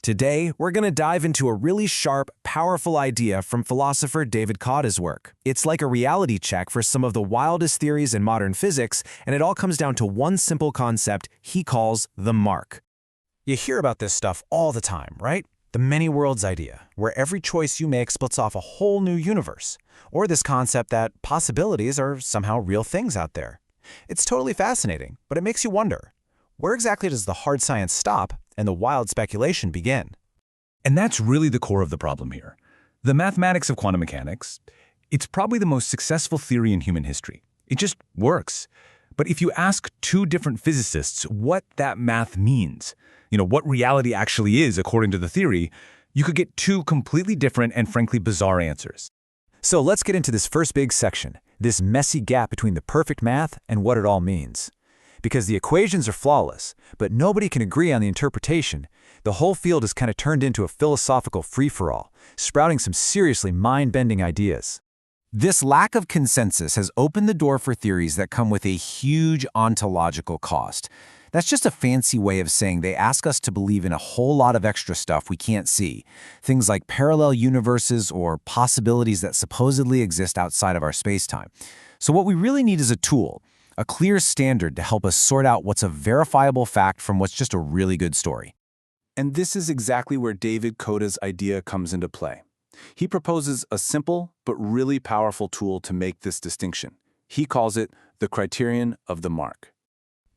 Today, we're going to dive into a really sharp, powerful idea from philosopher David Cotta's work. It's like a reality check for some of the wildest theories in modern physics, and it all comes down to one simple concept he calls the mark. You hear about this stuff all the time, right? The many worlds idea, where every choice you make splits off a whole new universe. Or this concept that possibilities are somehow real things out there. It's totally fascinating, but it makes you wonder, where exactly does the hard science stop and the wild speculation begin? And that's really the core of the problem here. The mathematics of quantum mechanics, it's probably the most successful theory in human history. It just works. But if you ask two different physicists what that math means, what reality actually is according to the theory, you could get two completely different and frankly bizarre answers. So let's get into this first big section, this messy gap between the perfect math and what it all means. Because the equations are flawless, but nobody can agree on the interpretation, the whole field is kind of turned into a philosophical free-for-all, sprouting some seriously mind-bending ideas. This lack of consensus has opened the door for theories that come with a huge ontological cost. That's just a fancy way of saying they ask us to believe in a whole lot of extra stuff we can't see, things like parallel universes or possibilities that supposedly exist outside of our space-time. So what we really need is a tool, a clear standard to help us sort out what's a verifiable fact from what's just a really good story. And this is exactly where David Cotta's idea comes into play. He proposes a simple but really powerful tool to make this distinction. He calls it the criterion of the mark.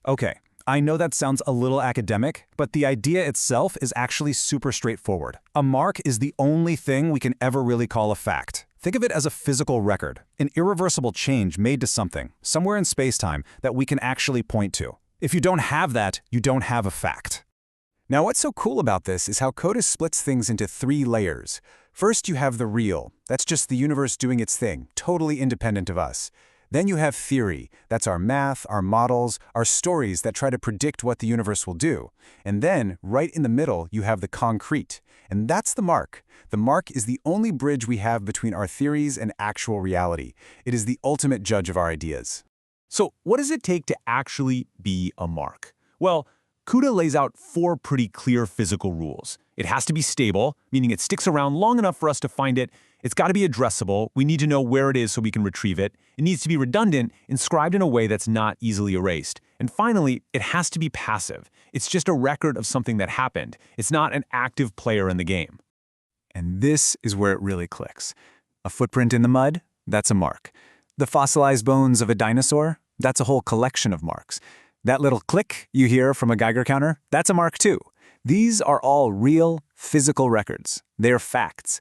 Okay, I know that sounds a little academic, but the idea itself is actually super straightforward. A mark is the only thing we can ever really call a fact. Think of it as a physical record, an irreversible change made to something, somewhere in space-time, that we can actually point to. If you don't have that, you don't have a fact. Now, what's so cool about this is how Cotta splits things into three layers. First, you have the real. That's just the universe doing its thing, totally independent of us. Then you have theory. That's our math, our models, our stories that try to predict what the universe will do. And then, right in the middle, you have the concrete. And that's the mark. The mark is the only bridge we have between our theories and actual reality. It is the ultimate judge of our ideas. So what does it take to actually be a mark? Well, Cotta lays out four pretty clear physical rules. It has to be stable, meaning it sticks around long enough for us to find it. It's got to be addressable. We need to know where it is so we can retrieve it. It needs to be redundant, inscribed in a way that's not easily erased. And finally, it has to be passive. It's just a record of something that happened. It's not an active player in the game. And this is where it really clicks. A footprint in the mud? That's a mark. The fossilized bones of a dinosaur? That's a whole collection of marks. That little click you hear from a Geiger counter? That's a mark too. These are all real, physical records. They're facts.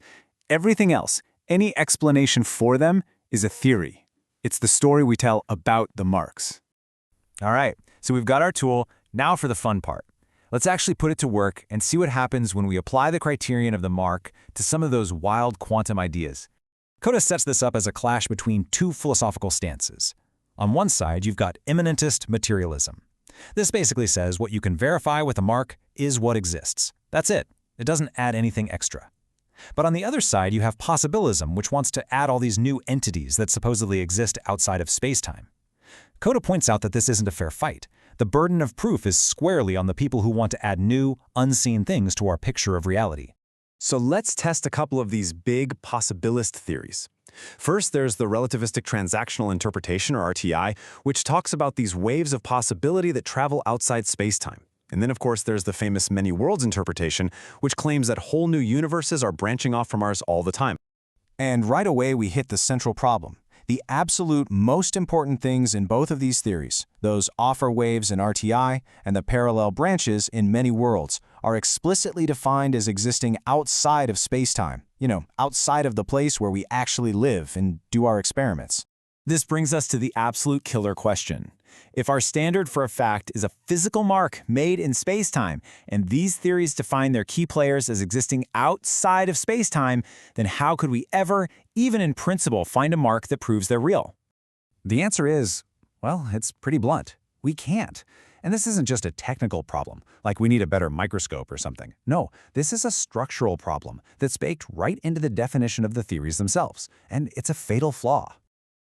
Everything else, any explanation for them, is a theory. It's the story we tell about the marks. All right, so we've got our tool. Now for the fun part. Let's actually put it to work and see what happens when we apply the criterion of the mark to some of those wild quantum ideas. Cotta sets this up as a clash between two philosophical stances. On one side, you've got immanentist materialism. This basically says what you can verify with a mark is what exists. That's it. It doesn't add anything extra. But on the other side, you have possibilism, which wants to add all these new entities that supposedly exist outside of space-time. Cotta points out that this isn't a fair fight. The burden of proof is squarely on the people who want to add new, unseen things to our picture of reality. So let's test a couple of these big possibilist theories. First, there's the relativistic transactional interpretation, or RTI, which talks about these waves of possibility that travel outside space-time. And then, of course, there's the famous many worlds interpretation, which claims that whole new universes are branching off from ours all the time. And right away, we hit the central problem. The absolute most important things in both of these theories, those offer waves in RTI and the parallel branches in many worlds, are explicitly defined as existing outside of space-time, outside of the place where we actually live and do our experiments. This brings us to the absolute killer question. If our standard for a fact is a physical mark made in space-time, and these theories define their key players as existing outside of space-time, then how could we ever, even in principle, find a mark that proves they're real? The answer is, well, it's pretty blunt. We can't. And this isn't just a technical problem, like we need a better microscope or something. No, this is a structural problem that's baked right into the definition of the theories themselves, and it's a fatal flaw.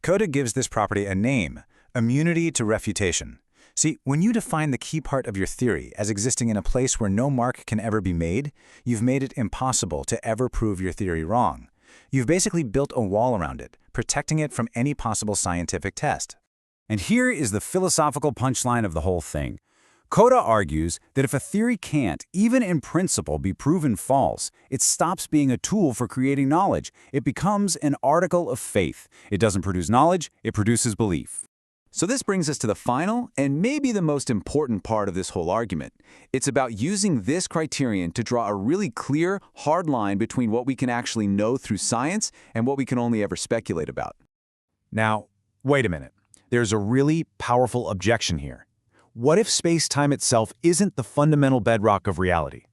Cotta gives this property a name: immunity to refutation. See, when you define the key part of your theory as existing in a place where no mark can ever be made, you've made it impossible to ever prove your theory wrong. You've basically built a wall around it, protecting it from any possible scientific test. And here is the philosophical punchline of the whole thing. Coda argues that if a theory can't, even in principle, be proven false, it stops being a tool for creating knowledge. It becomes an article of faith. It doesn't produce knowledge, it produces belief. So this brings us to the final and maybe the most important part of this whole argument. It's about using this criterion to draw a really clear, hard line between what we can actually know through science and what we can only ever speculate about. Now, wait a minute. There's a really powerful objection here. What if space-time itself isn't the fundamental bedrock of reality?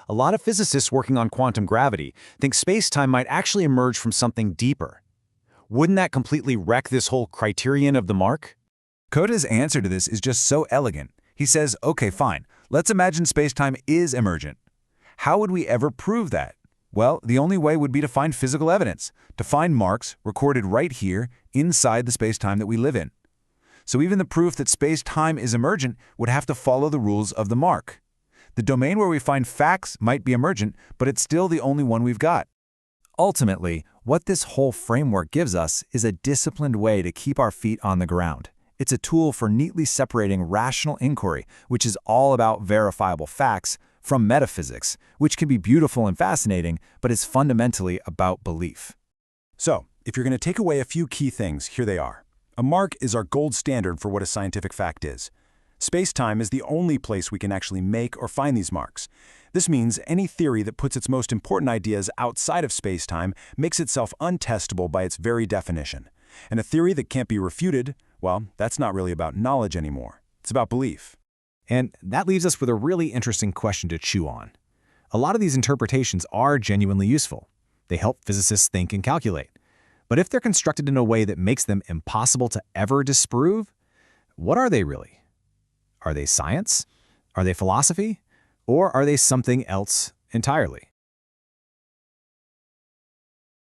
A lot of physicists working on quantum gravity think space-time might actually emerge from something deeper. Wouldn't that completely wreck this whole criterion of the mark? Coda's answer to this is just so elegant. He says, okay, fine, let's imagine space-time is emergent. How would we ever prove that? Well, the only way would be to find physical evidence, to find marks recorded right here inside the space-time that we live in. So even the proof that space-time is emergent would have to follow the rules of the mark. The domain where we find facts might be emergent, but it's still the only one we've got. Ultimately, what this whole framework gives us is a disciplined way to keep our feet on the ground. It's a tool for neatly separating rational inquiry, which is all about verifiable facts, from metaphysics, which can be beautiful and fascinating, but is fundamentally about belief. So, if you're going to take away a few key things, here they are. A mark is our gold standard for what a scientific fact is. Space-time is the only place we can actually make or find these marks. This means any theory that puts its most important ideas outside of space-time makes itself untestable by its very definition. And a theory that can't be refuted, well, that's not really about knowledge anymore. It's about belief. And that leaves us with a really interesting question to chew on. A lot of these interpretations are genuinely useful. They help physicists think and calculate. But if they're constructed in a way that makes them impossible to ever disprove, what are they really? Are they science? Are they philosophy? Or are they something else entirely?